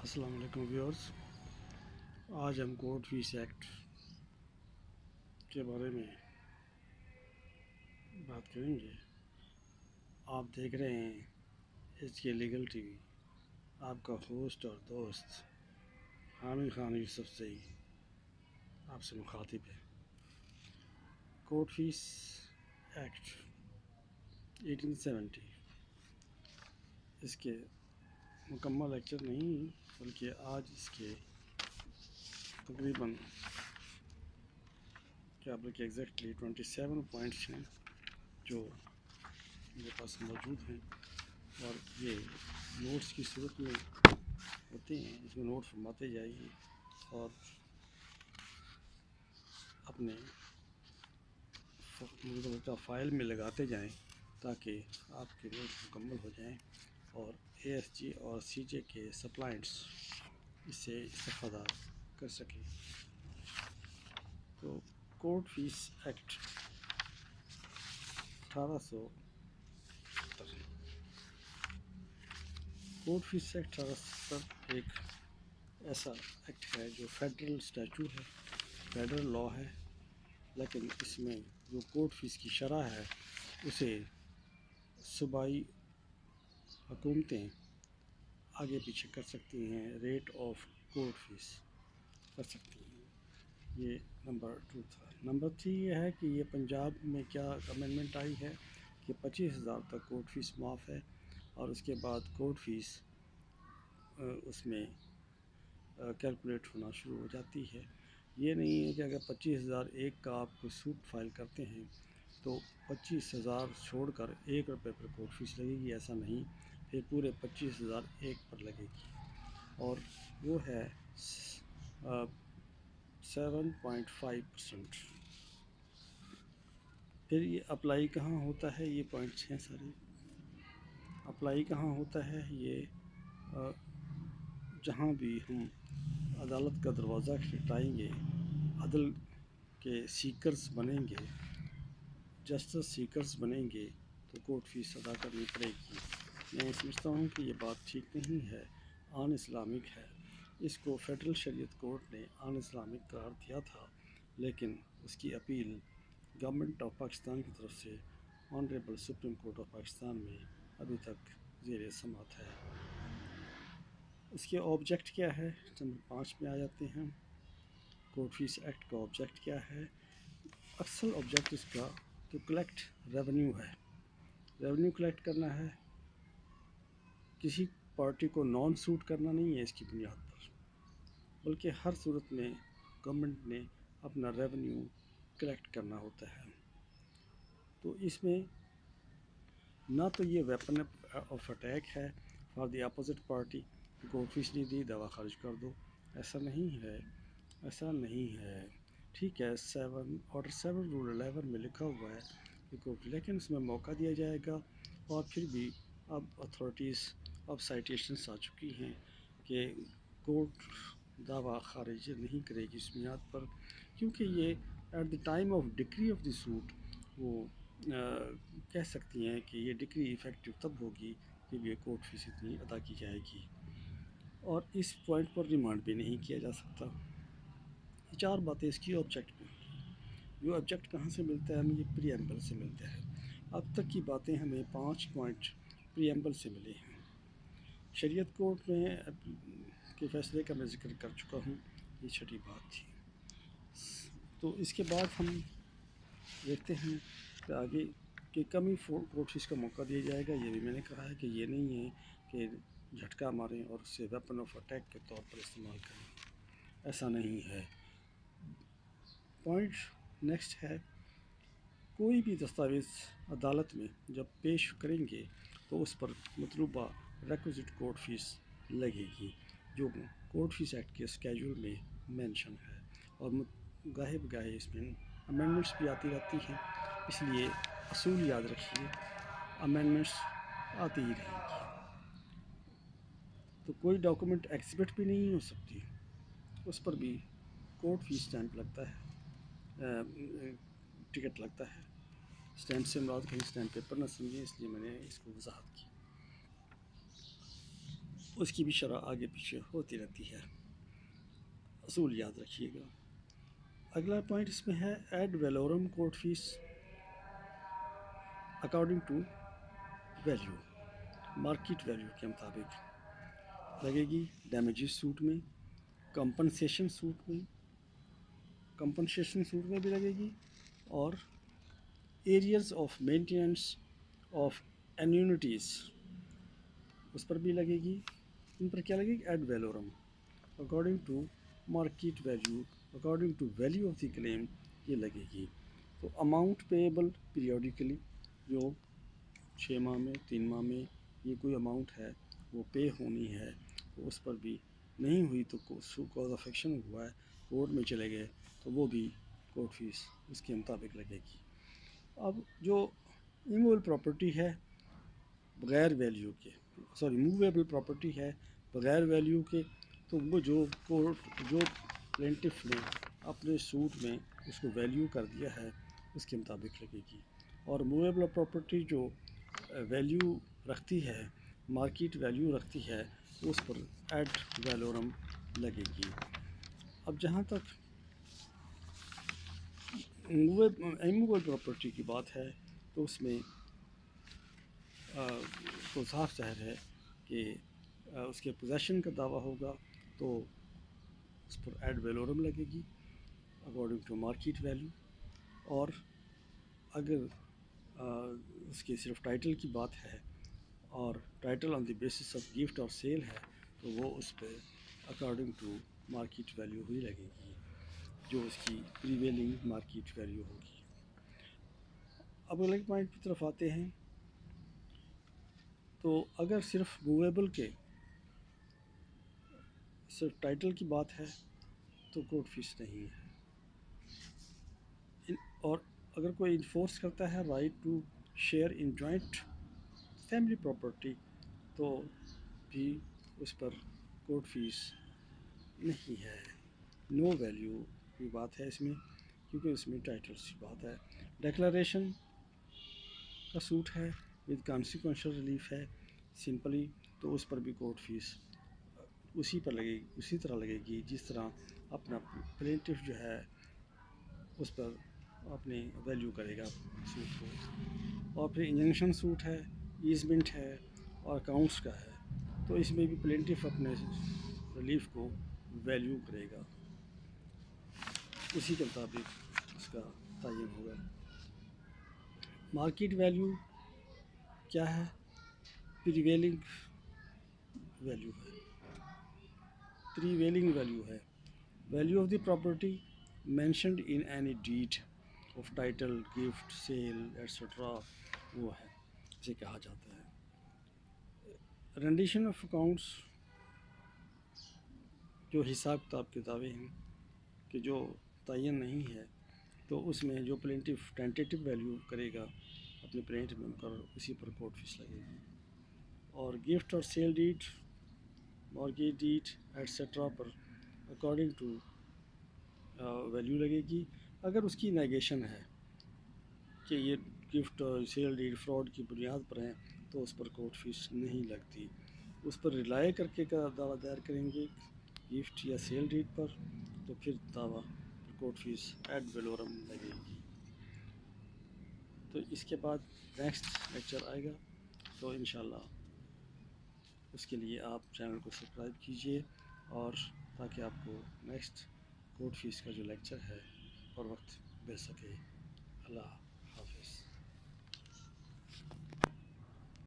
السلام علیکم ویورز، آج ہم کورٹ فیس ایکٹ کے بارے میں بات کریں گے۔ آپ دیکھ رہے ہیں ایچ کے لیگل ٹی وی، آپ کا ہوسٹ اور دوست حامد خان یوسف سعی آپ سے مخاطب ہے۔ کورٹ فیس ایکٹ 1870 اس کے مکمل لیکچر نہیں بلکہ آج اس کے تقریباً کیا بلکہ ایگزیکٹلی 27 پوائنٹس ہیں جو میرے پاس موجود ہیں، اور یہ نوٹس کی صورت میں ہوتے ہیں۔ اس میں نوٹ فرماتے جائیے اور اپنے متعلقہ فائل میں لگاتے جائیں تاکہ آپ کے نوٹس مکمل ہو جائیں اور اے ایس جی اور سی جے کے سپلائنٹس اس سے استفادہ کر سکیں۔ تو court fee act 1870، court fee act 1870 ایک ایسا ایکٹ ہے جو فیڈرل اسٹیچو ہے، فیڈرل لا ہے، لیکن اس میں جو کورٹ فیس کی شرح ہے اسے صوبائی حکومتیں آگے پیچھے کر سکتی ہیں، ریٹ آف کورٹ فیس کر سکتی ہیں۔ یہ نمبر 2 تھا۔ نمبر 3 یہ ہے کہ یہ پنجاب میں کیا امینڈمنٹ آئی ہے کہ 25,000 تک کورٹ فیس معاف ہے، اور اس کے بعد کورٹ فیس اس میں کیلکولیٹ ہونا شروع ہو جاتی ہے۔ یہ نہیں ہے کہ اگر 25,001 کا آپ کو سوٹ فائل کرتے ہیں تو 25,000 چھوڑ کر 1 روپے پر کورٹ فیس لگے گی، ایسا نہیں، پھر پورے 25,001 پر لگے گی، اور وہ ہے 7.5%۔ پھر یہ اپلائی کہاں ہوتا ہے؟ یہ پوائنٹس ہیں سارے۔ اپلائی کہاں ہوتا ہے؟ یہ جہاں بھی ہم عدالت کا دروازہ کھٹکھٹائیں گے، عدل کے سیکرز بنیں گے، جسٹس سیکرز بنیں گے، تو کورٹ فیس ادا کرنی پڑے گی۔ میں سمجھتا ہوں کہ یہ بات ٹھیک نہیں ہے، ان اسلامک ہے۔ اس کو فیڈرل شریعت کورٹ نے ان اسلامک قرار دیا تھا، لیکن اس کی اپیل گورنمنٹ آف پاکستان کی طرف سے honourable supreme court of Pakistan میں ابھی تک زیر سماعت ہے۔ اس کے آبجیکٹ کیا ہے؟ نمبر 5 میں آ جاتے ہیں۔ کورٹ فیس ایکٹ کا آبجیکٹ کیا ہے؟ اصل آبجیکٹ اس کا تو کلیکٹ ریونیو ہے، ریونیو کلیکٹ کرنا ہے، کسی پارٹی کو نان سوٹ کرنا نہیں ہے اس کی بنیاد پر، بلکہ ہر صورت میں گورنمنٹ نے اپنا ریونیو کلیکٹ کرنا ہوتا ہے۔ تو اس میں نہ تو یہ ویپن آف اٹیک ہے for the opposite party, court fee نہیں دی دعویٰ خارج کر دو، ایسا نہیں ہے، ایسا نہیں ہے۔ ٹھیک ہے، آرڈر 7 رول 11 میں لکھا ہوا ہے کہ کورٹ، لیکن اس میں موقع دیا جائے گا، اور پھر بھی اب اتھارٹیز اب سائٹیشنس آ چکی ہیں کہ کورٹ دعویٰ خارج نہیں کرے گی اس بنیاد پر، کیونکہ یہ at the time of decree of the suit وہ کہہ سکتی ہیں کہ یہ ڈکری ایفیکٹو تب ہوگی کہ یہ کورٹ فیس اتنی ادا کی جائے گی، اور اس پوائنٹ پر ریمانڈ بھی نہیں کیا جا سکتا۔ یہ 4 باتیں اس کی آبجیکٹ میں ہیں۔ جو آبجیکٹ کہاں سے ملتا ہے؟ ہمیں یہ پری ایمبل سے ملتا ہے۔ اب تک کی باتیں ہمیں 5 پوائنٹ پری ایمبل سے ملے ہیں۔ شریعت کورٹ میں کے فیصلے کا میں ذکر کر چکا ہوں، یہ 6ٹھی بات تھی۔ تو اس کے بعد ہم دیکھتے ہیں کہ آگے کہ کمی کورٹ فیس کا موقع دیا جائے گا۔ یہ بھی میں نے کہا ہے کہ یہ نہیں ہے کہ جھٹکا ماریں اور اسے ویپن آف اٹیک کے طور پر استعمال کریں، ایسا نہیں ہے۔ پوائنٹ نیکسٹ ہے، کوئی بھی دستاویز عدالت میں جب پیش کریں گے تو اس پر مطلوبہ ریکوزٹ کورٹ فیس لگے گی، جو کورٹ فیس ایکٹ کے اسکیجول میں مینشن ہے، اور گاہے بگاہے اس میں امینڈمنٹس بھی آتی رہتی ہیں، اس لیے اصول یاد رکھیے، امینڈمنٹس آتی ہی رہیں گی۔ تو کوئی ڈاکومنٹ ایگزبٹ بھی نہیں ہو سکتی، اس پر بھی کورٹ فیس اسٹیمپ لگتا ہے، ٹکٹ لگتا ہے۔ اسٹیمپ سے مراد کہیں اسٹیمپ پیپر نہ سمجھیں، اس لیے میں نے اس کو وضاحت کی۔ اس کی بھی شرح آگے پیچھے ہوتی رہتی ہے، اصول یاد رکھیے گا۔ اگلا پوائنٹ اس میں ہے ad valorem court fee according to value, market value کے مطابق لگے گی ڈیمیجز سوٹ میں، کمپنسیشن سوٹ میں بھی لگے گی، اور areas of maintenance of annuities اس پر بھی لگے گی۔ ان پر کیا لگے گی؟ Ad valorem according to market value according to value of the claim یہ لگے گی۔ تو اماؤنٹ پیبل پیریوڈیکلی، جو 6 ماہ میں 3 ماہ میں یہ کوئی اماؤنٹ ہے وہ پے ہونی ہے، تو اس پر بھی نہیں ہوئی تو کاز آف ایکشن ہوا ہے، کورٹ میں چلے گئے تو وہ بھی کورٹ فیس اس کے مطابق لگے گی۔ اب جو ایموول پراپرٹی ہے بغیر ویلیو کے، موویبل پراپرٹی ہے بغیر ویلیو کے، تو وہ جو پلینٹف نے اپنے سوٹ میں اس کو ویلیو کر دیا ہے اس کے مطابق لگے گی، اور موویبل پراپرٹی جو ویلیو رکھتی ہے، مارکیٹ ویلیو رکھتی ہے، اس پر ایڈ ویلورم لگے گی۔ اب جہاں تک ایموول پراپرٹی کی بات ہے تو اس میں تو صاف ظاہر ہے کہ اس کے پوزیشن کا دعویٰ ہوگا تو اس پر ایڈ ویلورم لگے گی اکارڈنگ ٹو مارکیٹ ویلیو، اور اگر اس کی صرف ٹائٹل کی بات ہے اور title on the basis of gift اور سیل ہے تو وہ اس پہ اکارڈنگ ٹو مارکیٹ ویلیو ہی لگے گی، جو اس کی پریویلنگ مارکیٹ ویلیو ہوگی۔ اب اگلے پوائنٹ کی طرف آتے ہیں، تو اگر صرف موویبل کے صرف ٹائٹل کی بات ہے تو کورٹ فیس نہیں ہے، اور اگر کوئی انفورس کرتا ہے right to share in joint family property تو بھی اس پر کورٹ فیس نہیں ہے، نو ویلیو کی بات ہے اس میں، کیونکہ اس میں ٹائٹلس کی بات ہے۔ ڈیکلریشن کا سوٹ ہے ود کانسیکوینشل ریلیف ہے سمپلی، تو اس پر بھی کورٹ فیس اسی طرح لگے گی جس طرح اپنا پلینٹف جو ہے اس پر اپنے ویلیو کرے گا سوٹ کو۔ اور پھر انجنکشن سوٹ ہے، ایزمنٹ ہے اور اکاؤنٹس کا ہے، تو اس میں بھی پلینٹف اپنے ریلیف کو ویلیو کرے گا، اسی کے مطابق اس کا تعین ہوگا۔ مارکیٹ ویلیو کیا ہے؟ پریویلنگ ویلیو ہے، value of the property mentioned in any deed of title gift sale etcetera, وہ ہے اسے کہا جاتا ہے۔ رینڈیشن آف اکاؤنٹس، جو حساب کتاب کے دعوے ہیں کہ جو تعین نہیں ہے تو اس میں جو پلینٹف ٹینٹیٹو ویلیو کرے گا اپنے پلینٹ میں مقرر، اسی پر کورٹ فیس لگے گی۔ اور گفٹ اور sale deed, mortgage deed etcetera پر اکارڈنگ ٹو ویلیو لگے گی۔ اگر اس کی نیگیشن ہے کہ یہ گفٹ اور سیل ڈیڈ فراڈ کی بنیاد پر ہیں تو اس پر کورٹ فیس نہیں لگتی، اس پر ریلائی کر کے دعویٰ دائر کریں گے گفٹ یا سیل ڈیڈ پر تو پھر دعویٰ کورٹ فیس ایڈ ویلورم لگے گی۔ تو اس کے بعد نیکسٹ لیکچر آئے گا، تو انشاءاللہ اس کے لیے آپ چینل کو سبسکرائب کیجئے، اور تاکہ آپ کو نیکسٹ کورٹ فیس کا جو لیکچر ہے اور وقت مل سکے۔ اللہ